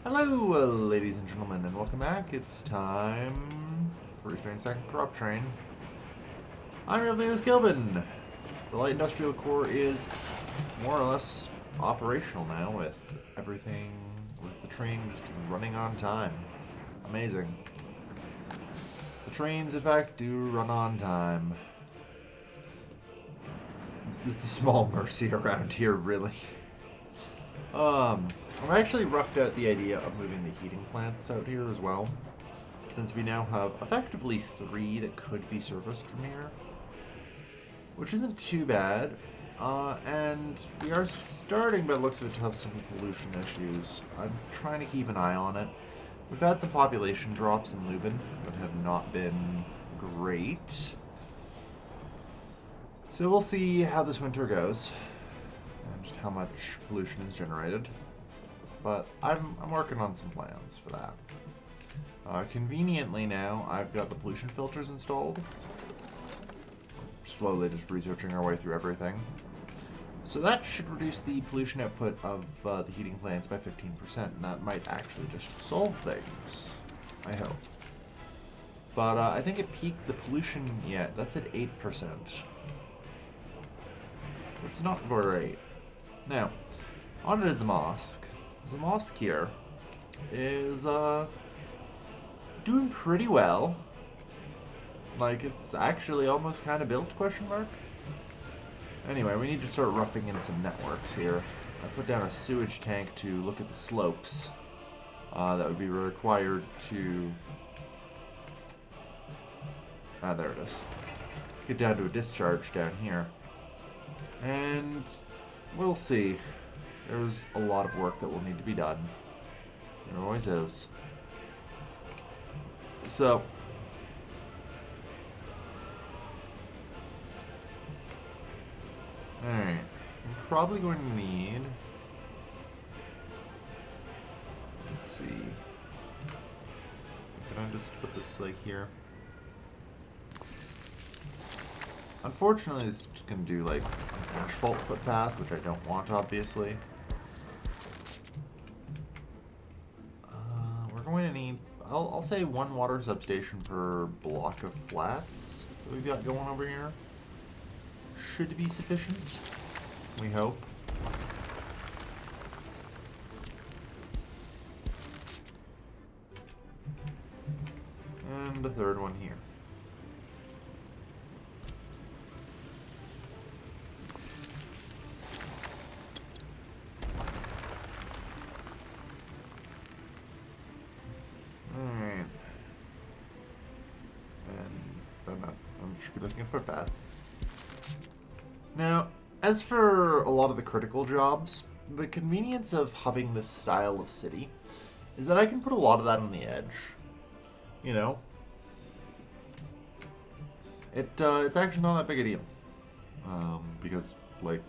Hello, ladies and gentlemen, and welcome back. It's time for Restrained Second Corrupt Train. I'm your host, Gilvin. The Light Industrial Core is more or less operational now, with everything, with the train just running on time. Amazing. The trains, in fact, do run on time. It's a small mercy around here, really. I've actually roughed out the idea of moving the heating plants out here as well, since we now have effectively 3 that could be serviced from here, which isn't too bad. And we are starting, by the looks of it, to have some pollution issues. I'm trying to keep an eye on it. We've had some population drops in Leuven that have not been great. So we'll see how this winter goes, and just how much pollution is generated. But I'm working on some plans for that. Conveniently now, I've got the pollution filters installed. Slowly just researching our way through everything. So that should reduce the pollution output of the heating plants by 15%, and that might actually just solve things. I hope. But I think it peaked the pollution yet. That's at 8%. Which is not great. Now, on to the mosque. The mosque here is doing pretty well. Like, it's actually almost kind of built, question mark. Anyway, we need to start roughing in some networks here. I put down a sewage tank to look at the slopes that would be required to... there it is. Get down to a discharge down here. And we'll see. There's a lot of work that will need to be done. There always is. So, alright. I'm probably going to need... Let's see. Can I just put this like here? Unfortunately, it's just going to do like an asphalt footpath, which I don't want, obviously. We're going to need, I'll say 1 water substation per block of flats that we've got going over here. Should be sufficient, we hope. And a 3rd one here. Should be looking at footpath. Now, as for a lot of the critical jobs, the convenience of having this style of city is that I can put a lot of that on the edge. You know? It's actually not that big a deal. Because, like,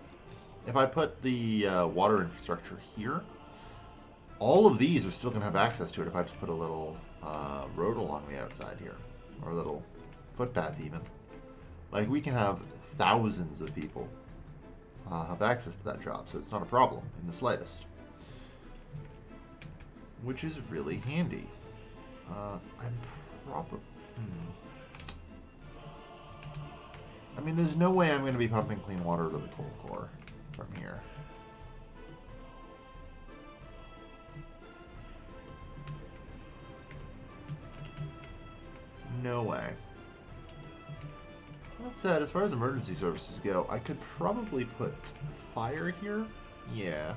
if I put the water infrastructure here, all of these are still going to have access to it if I just put a little road along the outside here. Or a little footpath even. Like, we can have thousands of people have access to that job, so it's not a problem in the slightest. Which is really handy. I'm probably... I mean, there's no way I'm going to be pumping clean water to the coal core from here. No way. That said, as far as emergency services go, I could probably put fire here. Yeah.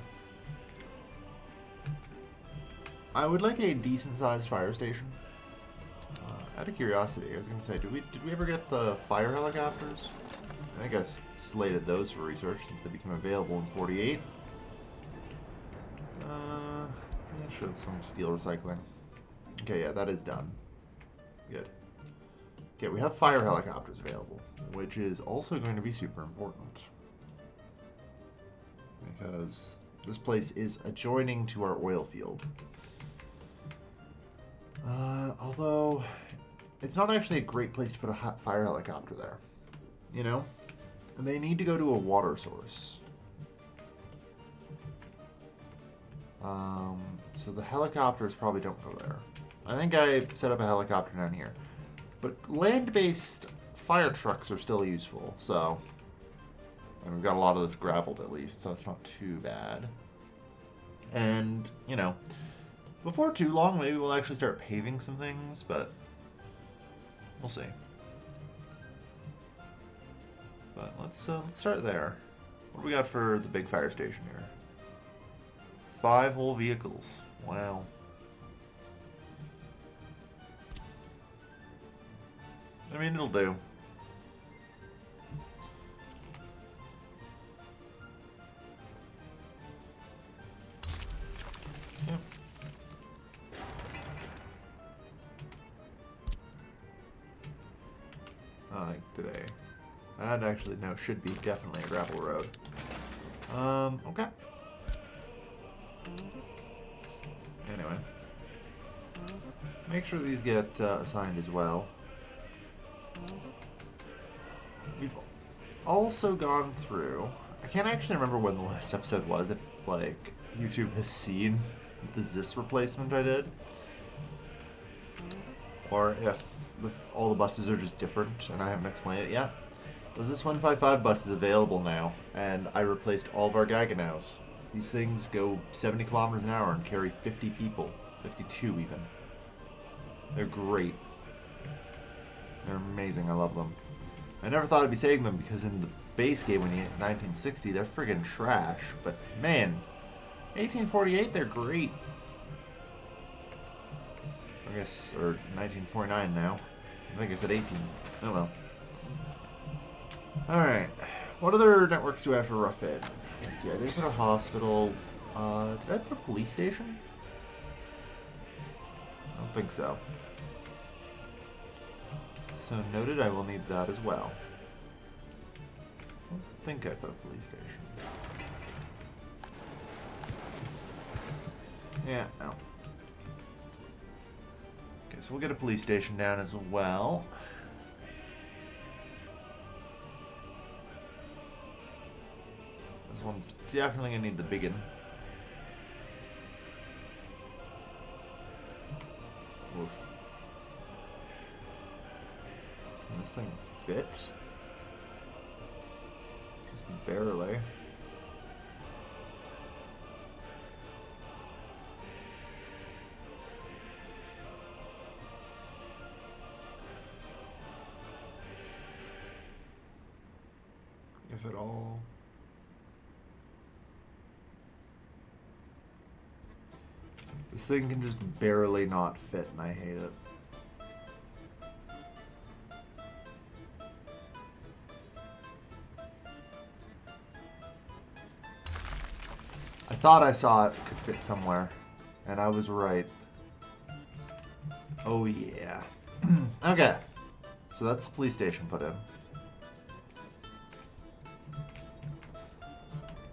I would like a decent-sized fire station. Out of curiosity, I was going to say, did we ever get the fire helicopters? I think I slated those for research since they became available in 48. Yeah, sure, some steel recycling. Okay, yeah, that is done. Good. Okay, we have fire helicopters available, which is also going to be super important. Because this place is adjoining to our oil field. Although, it's not actually a great place to put a fire helicopter there. You know? And they need to go to a water source. So the helicopters probably don't go there. I think I set up a helicopter down here. But land-based fire trucks are still useful, so... And we've got a lot of this graveled at least, so it's not too bad. And, you know, before too long, maybe we'll actually start paving some things, but we'll see. But let's start there. What do we got for the big fire station here? 5 whole vehicles. Wow. I mean, it'll do. Yep. Like today. That actually, no, should be definitely a gravel road. Okay. Anyway. Make sure these get assigned as well. We've also gone through... I can't actually remember when the last episode was, if, like, YouTube has seen the Zis replacement I did. Or if all the buses are just different and I haven't explained it yet. The Zis 155 bus is available now, and I replaced all of our Gaganows. These things go 70 kilometers an hour and carry 50 people. 52 even. They're great. They're amazing. I love them. I never thought I'd be saying them because in the base game when you hit 1960, they're friggin' trash. But man, 1848, they're great. I guess, or 1949 now. I think I said 18. Oh well. Alright. What other networks do I have for Rough Ed? Let's see, I did put a hospital. Did I put a police station? I don't think so. So noted, I will need that as well. I don't think I put a police station. Yeah, no. Okay, so we'll get a police station down as well. This one's definitely gonna need the biggin. Oof. Can this thing fit? Just barely. If at all. This thing can just barely not fit, and I hate it. I thought I saw it could fit somewhere, and I was right. Oh yeah. Okay, so that's the police station put in.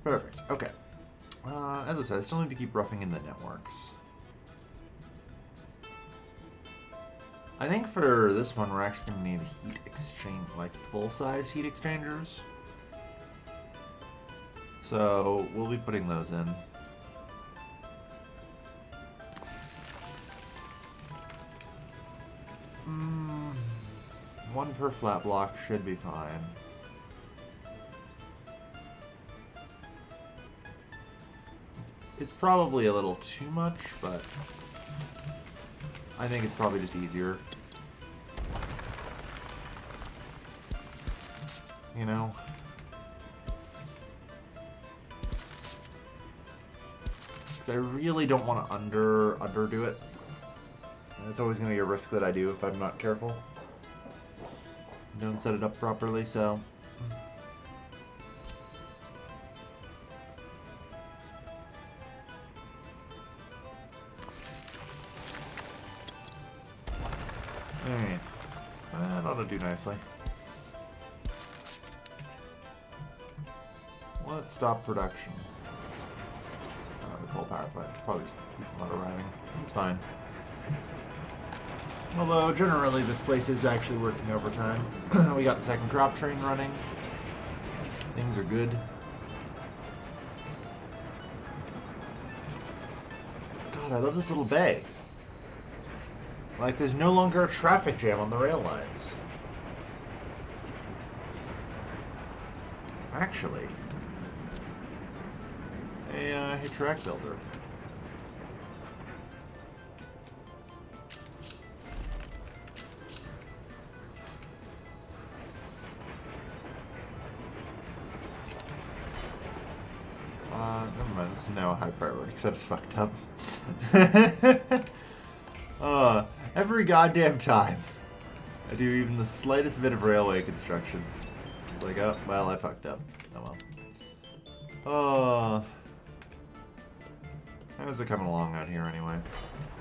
Perfect, okay. As I said, I still need to keep roughing in the networks. I think for this one, we're actually going to need a heat exchange, like full-size heat exchangers. So we'll be putting those in. One per flat block should be fine. It's probably a little too much, but I think it's probably just easier. You know? Because I really don't want to underdo it. And it's always going to be a risk that I do if I'm not careful. Don't set it up properly, so... Alright. That ought to do nicely. Let's stop production. The coal power plant. Probably just keep them auto running. It's fine. Although, generally, this place is actually working overtime. We got the second crop train running. Things are good. God, I love this little bay. Like, there's no longer a traffic jam on the rail lines. Actually, hey, track builder. Never mind, this is now a high priority because I just fucked up. Every goddamn time I do even the slightest bit of railway construction, it's like, oh, well, I fucked up. Oh well. How's it coming along out here anyway?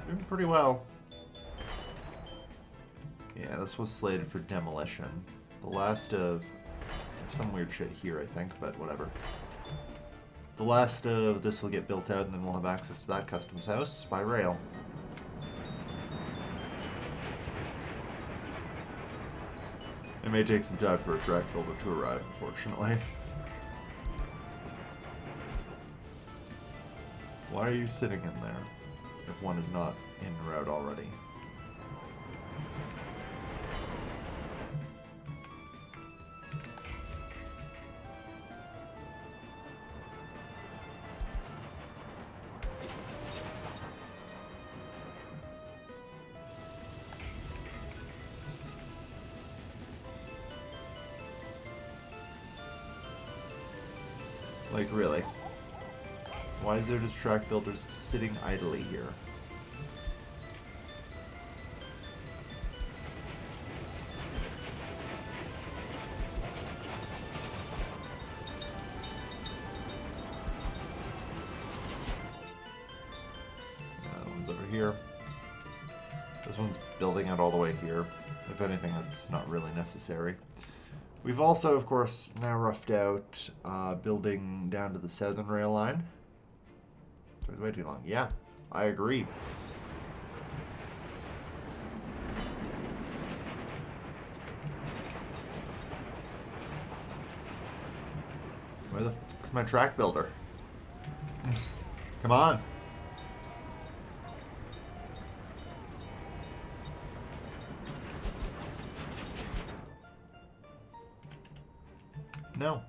Doing pretty well. Yeah, this was slated for demolition. The last of... There's some weird shit here, I think, but whatever. The last of this will get built out, and then we'll have access to that customs house by rail. It may take some time for a track builder to arrive, unfortunately. Why are you sitting in there if one is not en route already? Like, really? Why is there just track builders sitting idly here? That one's over here. This one's building out all the way here. If anything, that's not really necessary. We've also, of course, now roughed out building down to the southern rail line. It was way too long. Yeah, I agree. Where the fuck's my track builder? Come on. No.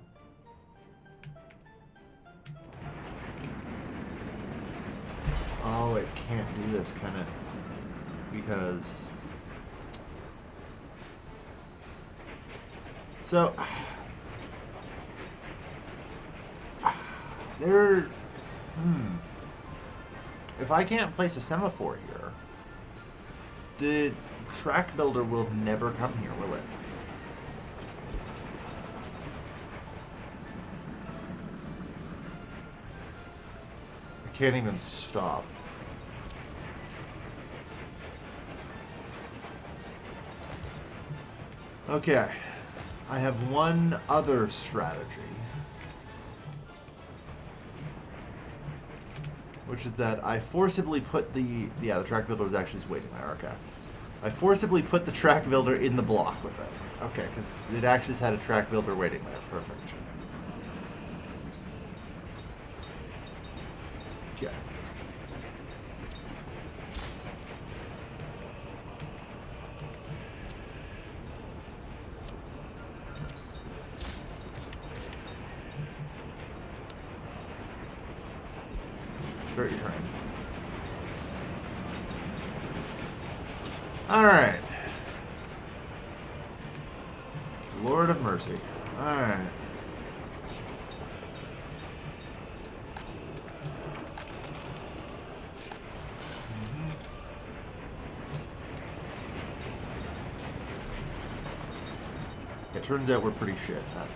Oh, it can't do this, can it? Because... So... There... If I can't place a semaphore here, the track builder will never come here, will it? I can't even stop. Okay. I have one other strategy. Which is that I forcibly put the... Yeah, the track builder was actually just waiting there. Okay. I forcibly put the track builder in the block with it. Okay, because it actually just had a track builder waiting there. Perfect. Okay. Start your train. Alright. Lord of mercy. Alright. It turns out we're pretty shit at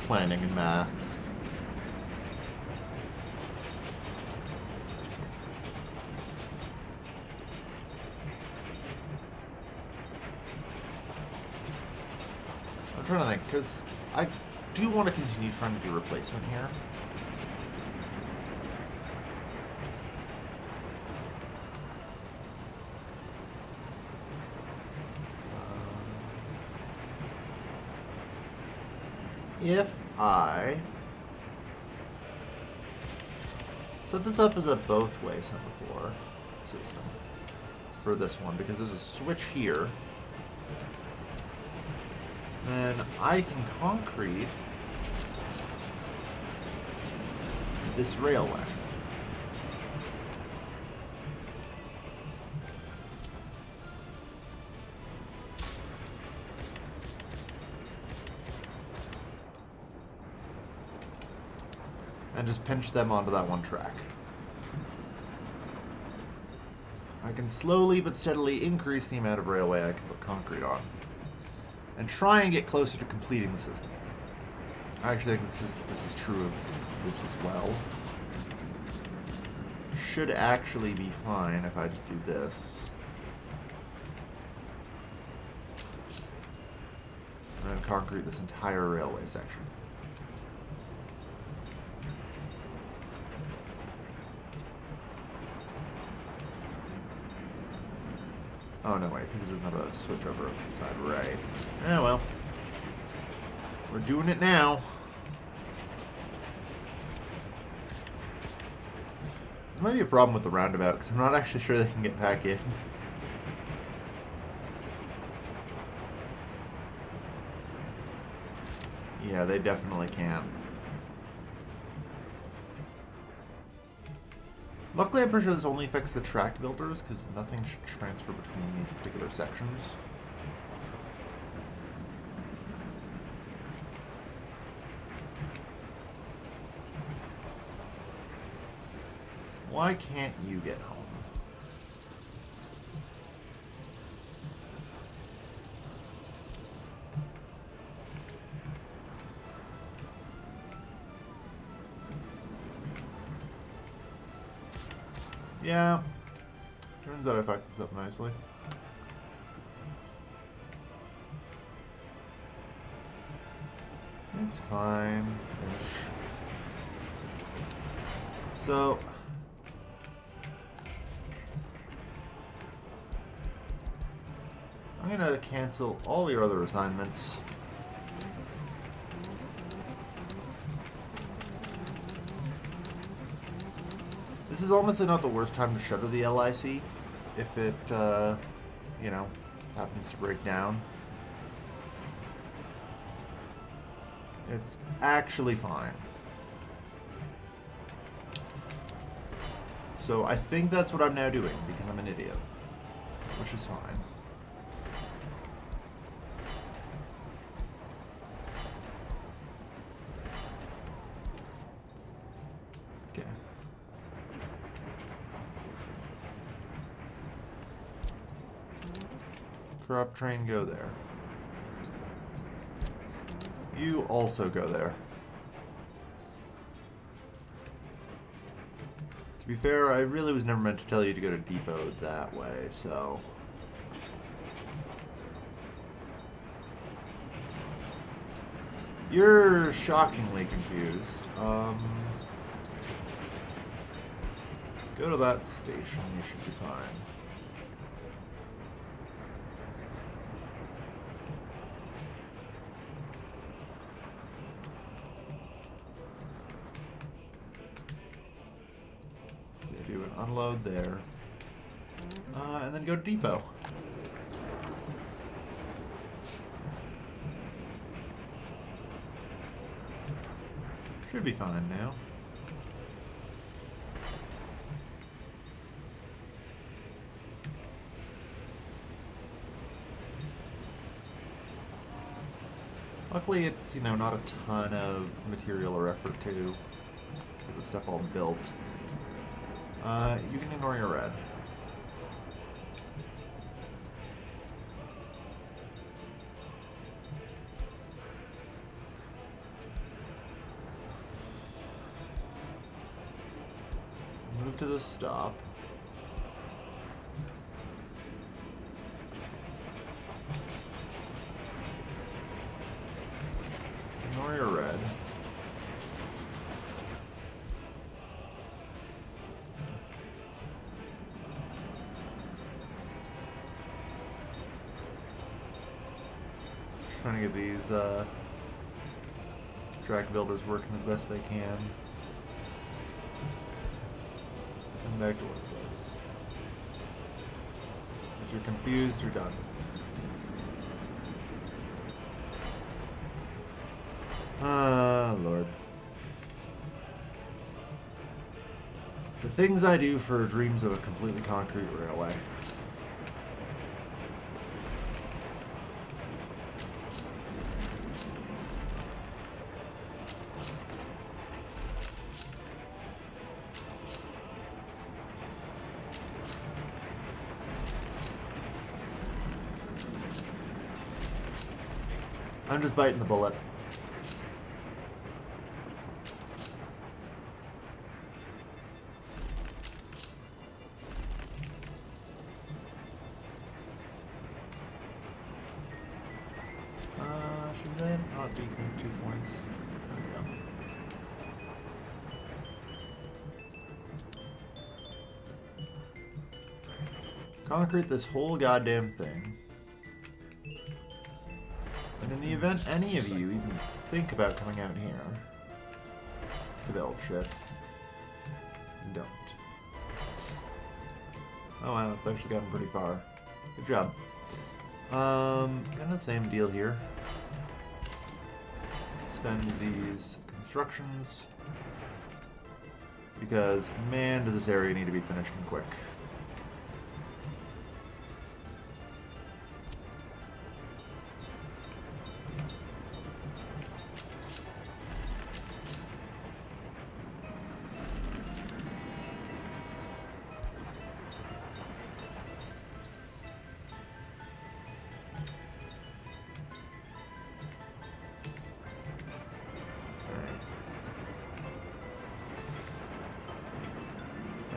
planning and math. I'm trying to think, because I do want to continue trying to do replacement here. If I set this up as a both-way semaphore system for this one, because there's a switch here. Then I can concrete this railway. And just pinch them onto that one track. I can slowly but steadily increase the amount of railway I can put concrete on. And try and get closer to completing the system. I actually think this is true of this as well. Should actually be fine if I just do this. And then concrete this entire railway section. Oh, no, wait, because it doesn't have a switch over on the side. Right. Yeah, well. We're doing it now. There might be a problem with the roundabout, because I'm not actually sure they can get back in. Yeah, they definitely can. Luckily, I'm pretty sure this only affects the track builders, because nothing should transfer between these particular sections. Why can't you get home? Yeah. Turns out I fucked this up nicely. It's fine. So I'm gonna cancel all your other assignments. This is honestly not the worst time to shutter the LIC if it, you know, happens to break down. It's actually fine. So I think that's what I'm now doing, because I'm an idiot. Which is fine. Okay. Crop train, go there. You also go there. To be fair, I really was never meant to tell you to go to depot that way, so... You're shockingly confused. Go to that station, you should be fine. Do an unload there, and then go to depot. Should be fine now. Luckily, it's, you know, not a ton of material or effort to get the stuff all built. You can ignore your red. Move to the stop. Ignore your red. Trying to get these track builders working as best they can. back to work, please. If you're confused, you're done. Ah, Lord. The things I do for dreams of a completely concrete railway. I'm just biting the bullet. Should they not be getting 2 points? There we go. Concrete this whole goddamn thing. And in the event any of you even think about coming out here to build shit, don't. Oh wow, it's actually gotten pretty far. Good job. Kind of the same deal here. Suspend these constructions. Because, man, does this area need to be finished and quick.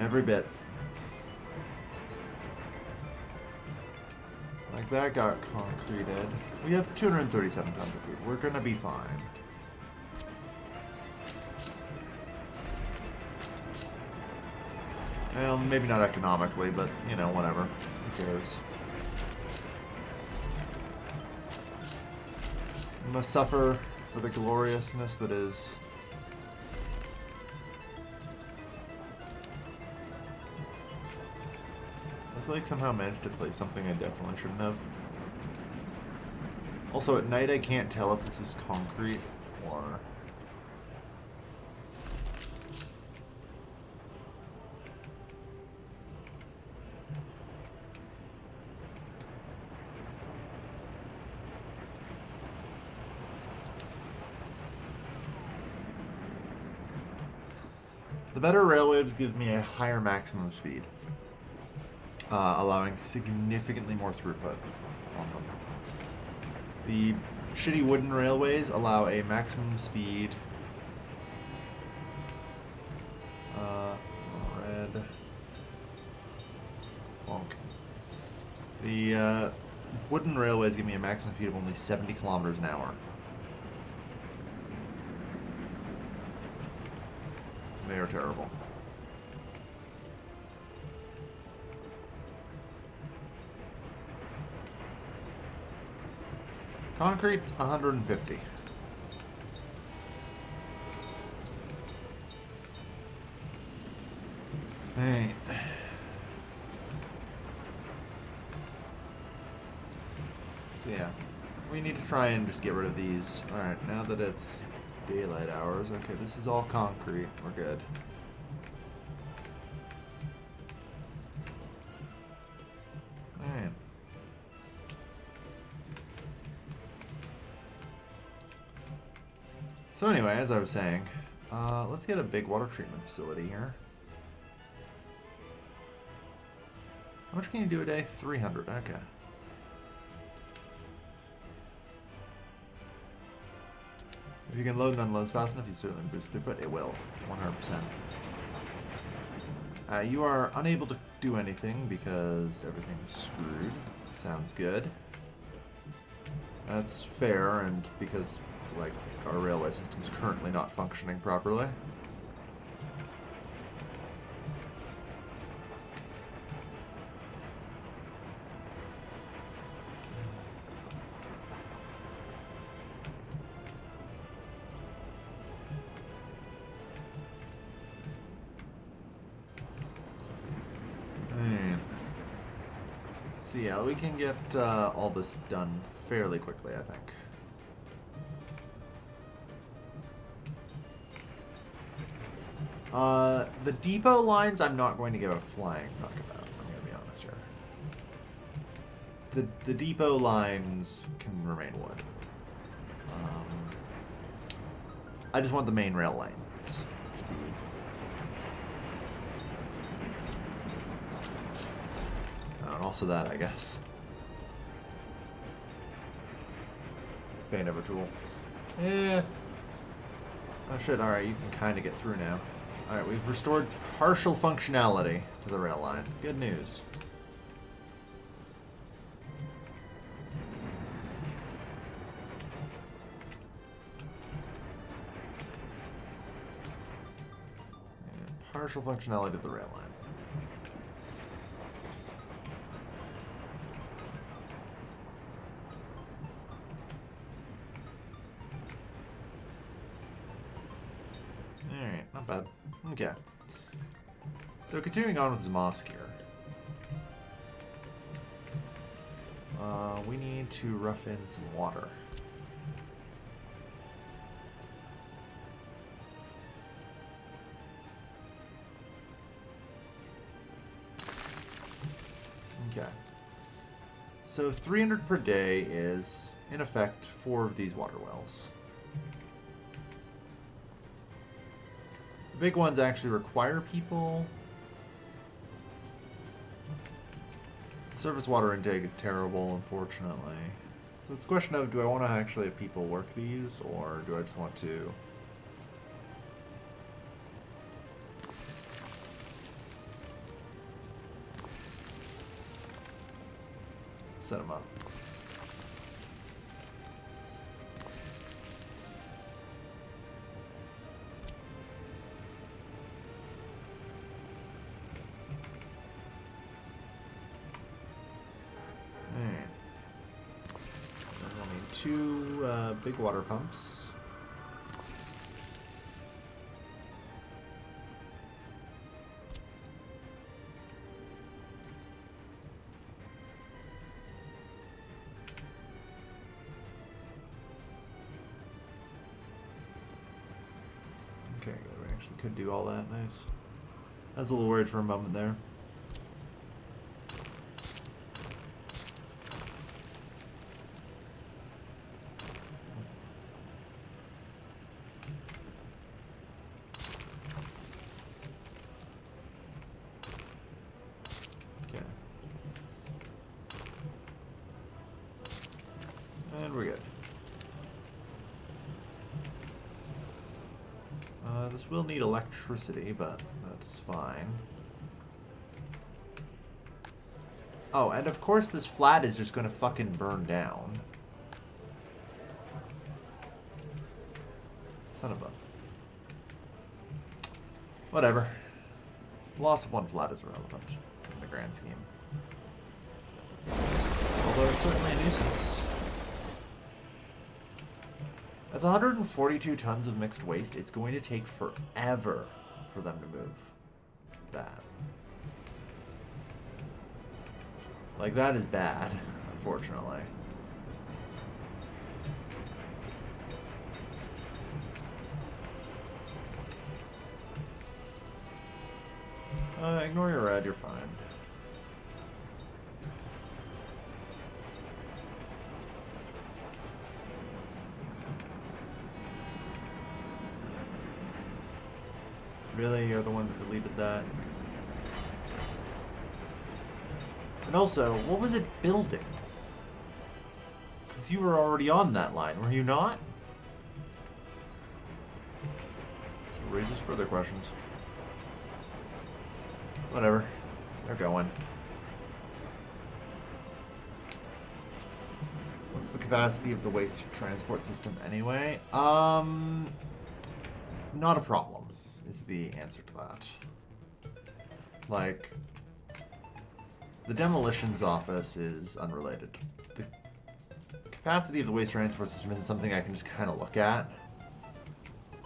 Every bit. Like that got concreted. We have 237 tons of food. We're gonna be fine. Well, maybe not economically, but, you know, whatever. Who cares? I must suffer for the gloriousness that is... I feel like somehow managed to play something I definitely shouldn't have. Also, at night I can't tell if this is concrete or... The better railways gives me a higher maximum speed. Allowing significantly more throughput on them. The shitty wooden railways allow a maximum speed. Red. Bonk. The wooden railways give me a maximum speed of only 70 kilometers an hour. They are terrible. Concrete's 150. Alright. So yeah, we need to try and just get rid of these. Alright, now that it's daylight hours, okay, this is all concrete. We're good. Alright. So anyway, as I was saying, let's get a big water treatment facility here. How much can you do a day? 300, okay. If you can load and unload fast enough, you certainly boost throughput. It will, 100%. You are unable to do anything because everything is screwed. Sounds good. That's fair, and because, like, our railway system's currently not functioning properly. So yeah, we can get all this done fairly quickly, I think. The depot lines I'm not going to give a flying fuck about, I'm going to be honest here. The depot lines can remain wood. I just want the main rail lines to be... and also that, I guess. Pain of a tool. Eh. Oh shit, alright, you can kind of get through now. Alright, we've restored partial functionality to the rail line. Good news. And partial functionality to the rail line. Alright, not bad. Okay. So continuing on with Zamask here. We need to rough in some water. Okay. So 300 per day is, in effect, 4 of these water wells. The big ones actually require people. Surface water intake is terrible, unfortunately. So it's a question of, do I want to actually have people work these, or do I just want to... set them up? Two big water pumps. Okay, good. We actually could do all that. Nice. I was a little worried for a moment there. And we're good. This will need electricity, but that's fine. Oh, and of course this flat is just gonna fucking burn down. Son of a... whatever. Loss of one flat is irrelevant in the grand scheme. Although it's certainly a nuisance. That's 142 tons of mixed waste. It's going to take forever for them to move that. Like, that is bad, unfortunately. Ignore your red, you're fine. Really? You're the one that deleted that? And also, what was it building? Because you were already on that line, were you not? So raises further questions. Whatever. They're going. What's the capacity of the waste transport system anyway? Not a problem. Is the answer to that. Like, the demolitions office is unrelated. The capacity of the waste transport system isn't something I can just kind of look at.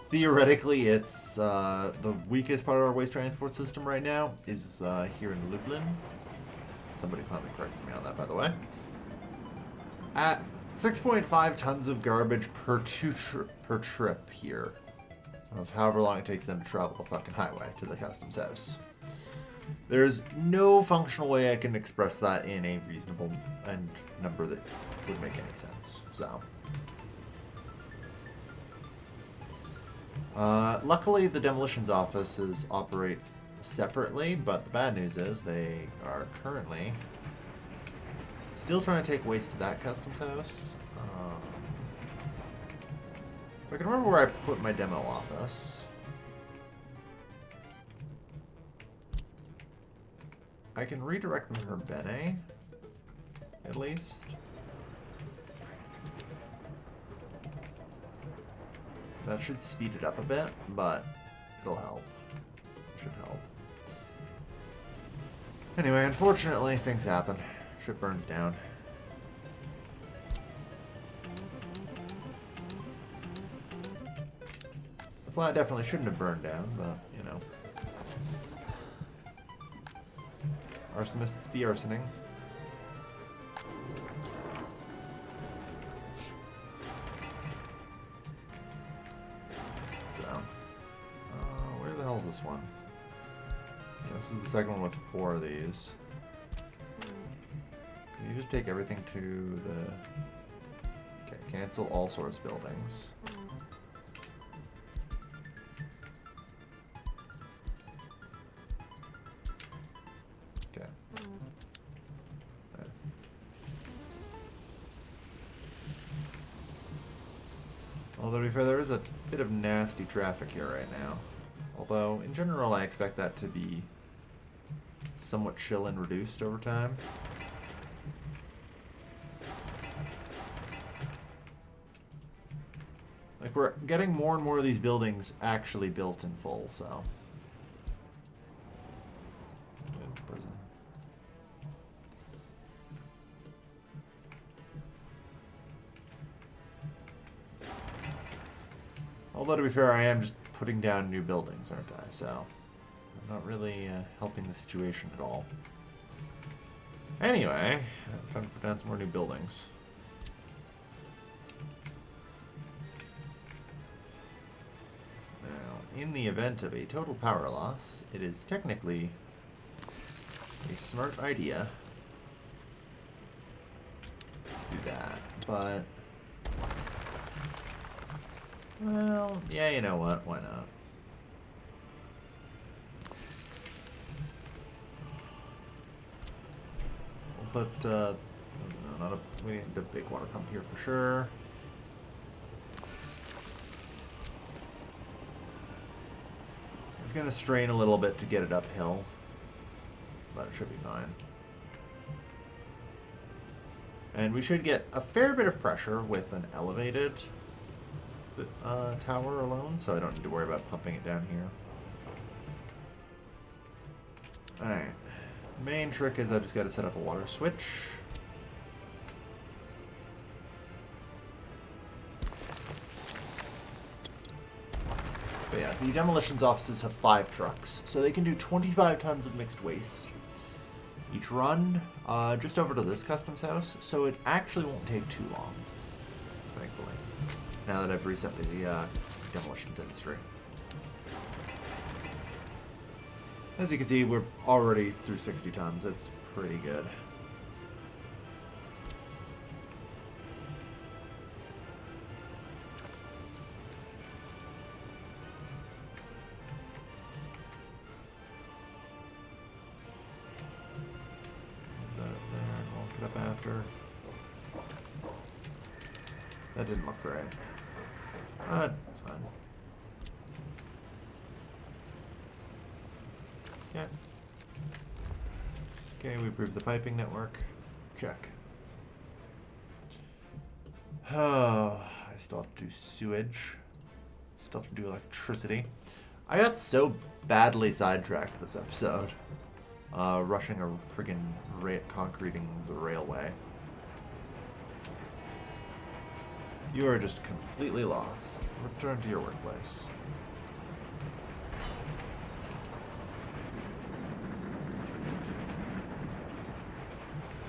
Theoretically, it's the weakest part of our waste transport system right now is here in Lublin. Somebody finally corrected me on that, by the way. At 6.5 tons of garbage per trip here. Of however long it takes them to travel the fucking highway to the customs house. There's no functional way I can express that in a reasonable number that would make any sense. So, luckily the demolitions offices operate separately, but the bad news is they are currently still trying to take waste to that customs house. If I can remember where I put my demo office. I can redirect them for Bene, at least. That should speed it up a bit, but it'll help. It should help. Anyway, unfortunately, things happen. Ship burns down. The flat definitely shouldn't have burned down, but, you know. Arsonists be arsoning. So, where the hell is this one? Yeah, this is the second one with 4 of these. Can you just take everything to the... Okay, cancel all source buildings. Although, to be fair, there is a bit of nasty traffic here right now. Although, in general, I expect that to be somewhat chill and reduced over time. Like, we're getting more and more of these buildings actually built in full, so... Prison. Although, to be fair, I am just putting down new buildings, aren't I? So, I'm not really helping the situation at all. Anyway, I'm trying to put down some more new buildings. Now, in the event of a total power loss, it is technically a smart idea to do that, but... Well, yeah, you know what? Why not? We'll put, no, not a, we need a big water pump here for sure. It's gonna strain a little bit to get it uphill, but it should be fine. And we should get a fair bit of pressure with an elevated tower alone, so I don't need to worry about pumping it down here. Alright. Main trick is I've just got to set up a water switch. But yeah, the demolitions offices have 5 trucks, so they can do 25 tons of mixed waste each run, just over to this customs house, so it actually won't take too long, thankfully. Now that I've reset the demolitions industry. As you can see, we're already through 60 tons. It's pretty good. Put that up there, and we'll put up after. That didn't look right. It's fine. Yeah. Okay, we approved the piping network. Check. Oh, I still have to do sewage. Still have to do electricity. I got so badly sidetracked this episode. Rushing a friggin' concreting the railway. You are just completely lost. Return to your workplace.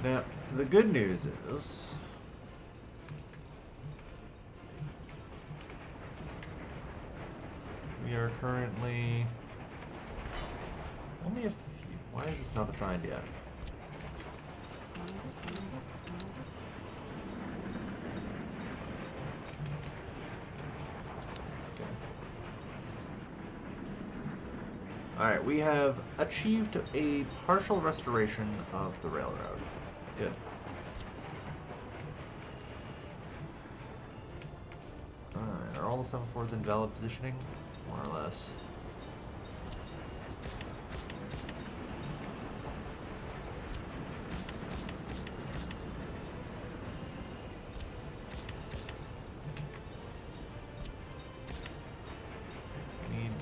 Now, the good news is we are currently only a few. Why is this not assigned yet? Alright, we have achieved a partial restoration of the railroad. Good. Alright, are all the semaphores in valid positioning? More or less.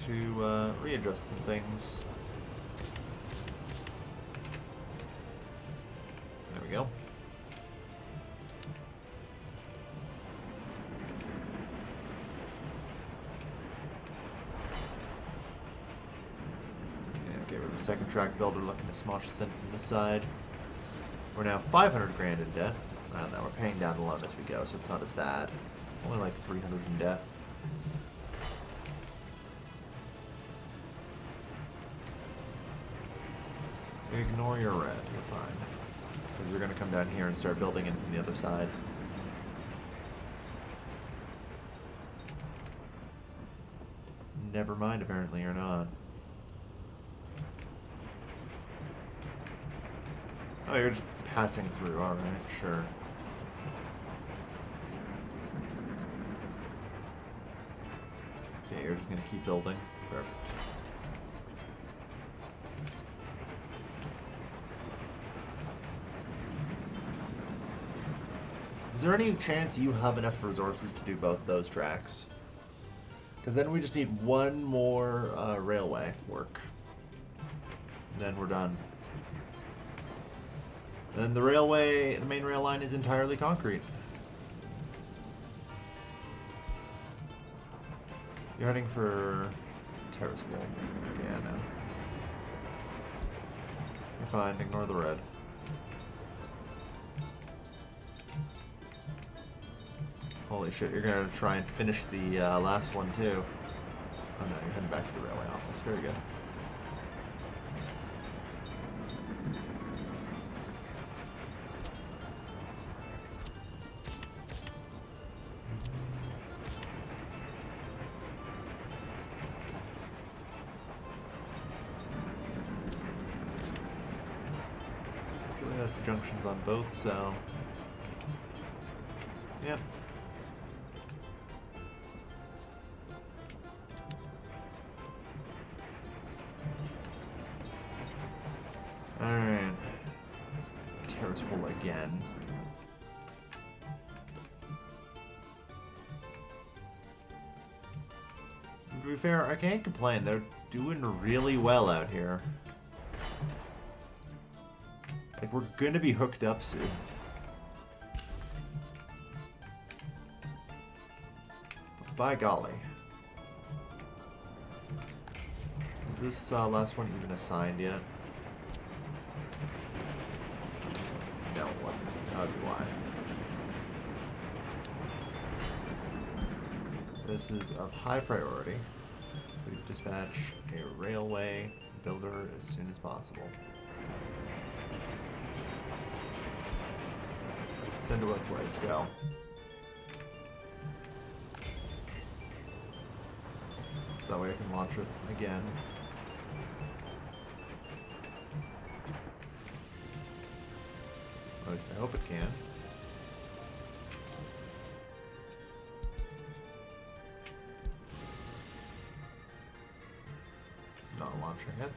To readjust some things. There we go. Yeah, okay, we're the second track builder looking to smash us in from this side. We're now 500 grand in debt. Now we're paying down the loan as we go, so it's not as bad. Only like 300 in debt. Ignore your red, you're fine. Because you're going to come down here and start building in from the other side. Never mind, apparently, you're not. Oh, you're just passing through, alright, sure. Okay, you're just going to keep building. Perfect. Is there any chance you have enough resources to do both those tracks? Because then we just need one more railway work. And then we're done. Then the railway, the main rail line is entirely concrete. You're heading for Terrace Bowl. Yeah, no. You're fine, ignore the red. Holy shit, you're gonna try and finish the last one too. Oh no, you're heading back to the railway office. Very good. Actually, that's junctions on both, so... Yep. Alright. Terrace Bowl again. To be fair, I can't complain. They're doing really well out here. Like, we're gonna be hooked up soon. By golly. Is this last one even assigned yet? No, it wasn't. That would be why. This is of high priority. Please dispatch a railway builder as soon as possible. Send to workplace, go. So that way I can launch it again. At least I hope it can. It's not launching it.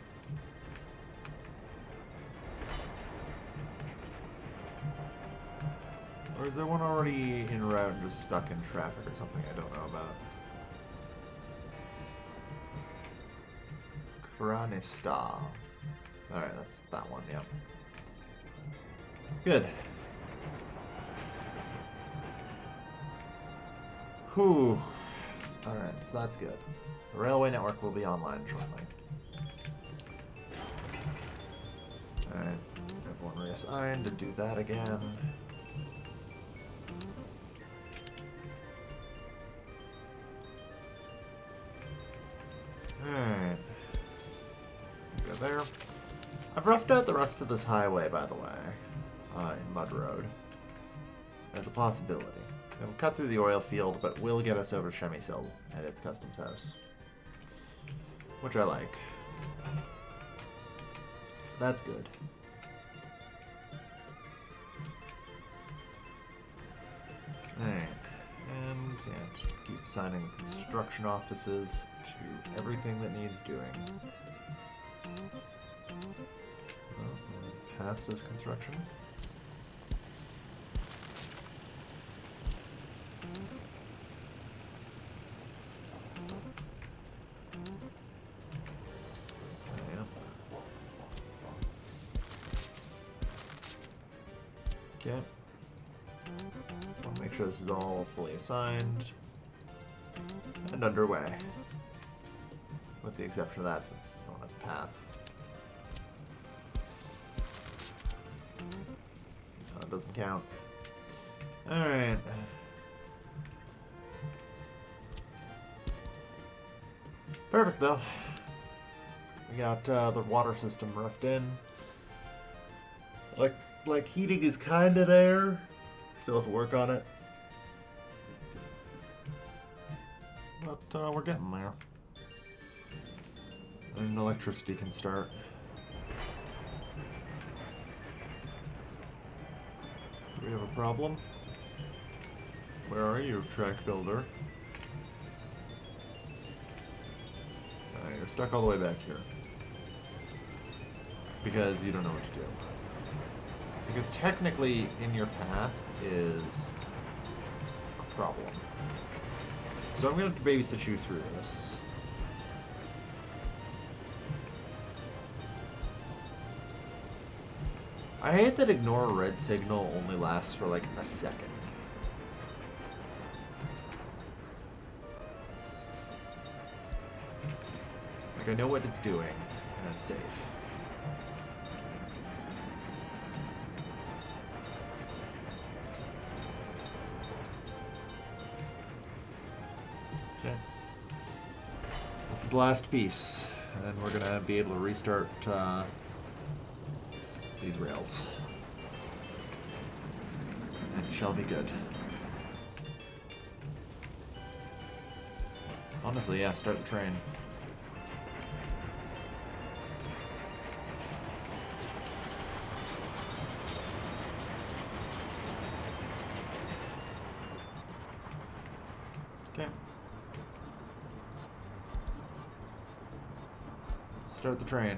Or is there one already en route and just stuck in traffic or something I don't know about? Kranista. Alright, that's that one, yep. Good. Whew. Alright, so that's good. The railway network will be online shortly. Alright, everyone reassign to do that again. Alright. Go there. I've roughed out the rest of this highway, by the way, in Mud Road. As a possibility. It'll cut through the oil field, but will get us over to Chemisil at its customs house. Which I like. So that's good. Alright. And, yeah, just keep assigning the construction offices to everything that needs doing. Oh, past this construction. Okay. Want to make sure this is all fully assigned and underway. With the exception of that, since it's known as a path. So that doesn't count. Alright. Perfect, though. We got the water system roughed in. Like heating is kind of there. Still have to work on it. But we're getting there. And electricity can start. Do we have a problem? Where are you, track builder? You're stuck all the way back here. Because you don't know what to do. Because technically, in your path is a problem. So I'm going to babysit you through this. I hate that ignore a red signal only lasts for like a second. Like I know what it's doing, and it's safe. Okay. This is the last piece, and then we're gonna be able to restart these rails. And it shall be good. Honestly, yeah, start the train. Okay. Start the train.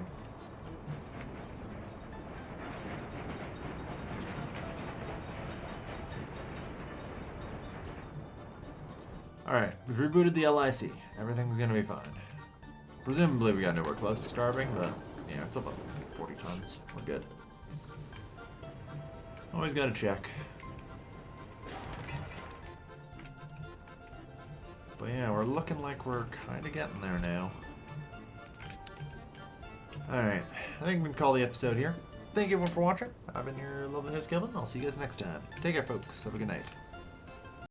Alright, we've rebooted the LIC. Everything's gonna be fine. Presumably we got nowhere close to starving, but yeah, it's about 40 tons. We're good. Always gotta check. But yeah, we're looking like we're kinda getting there now. Alright, I think we can call the episode here. Thank you everyone for watching. I've been your lovely host, Kevin. I'll see you guys next time. Take care, folks. Have a good night.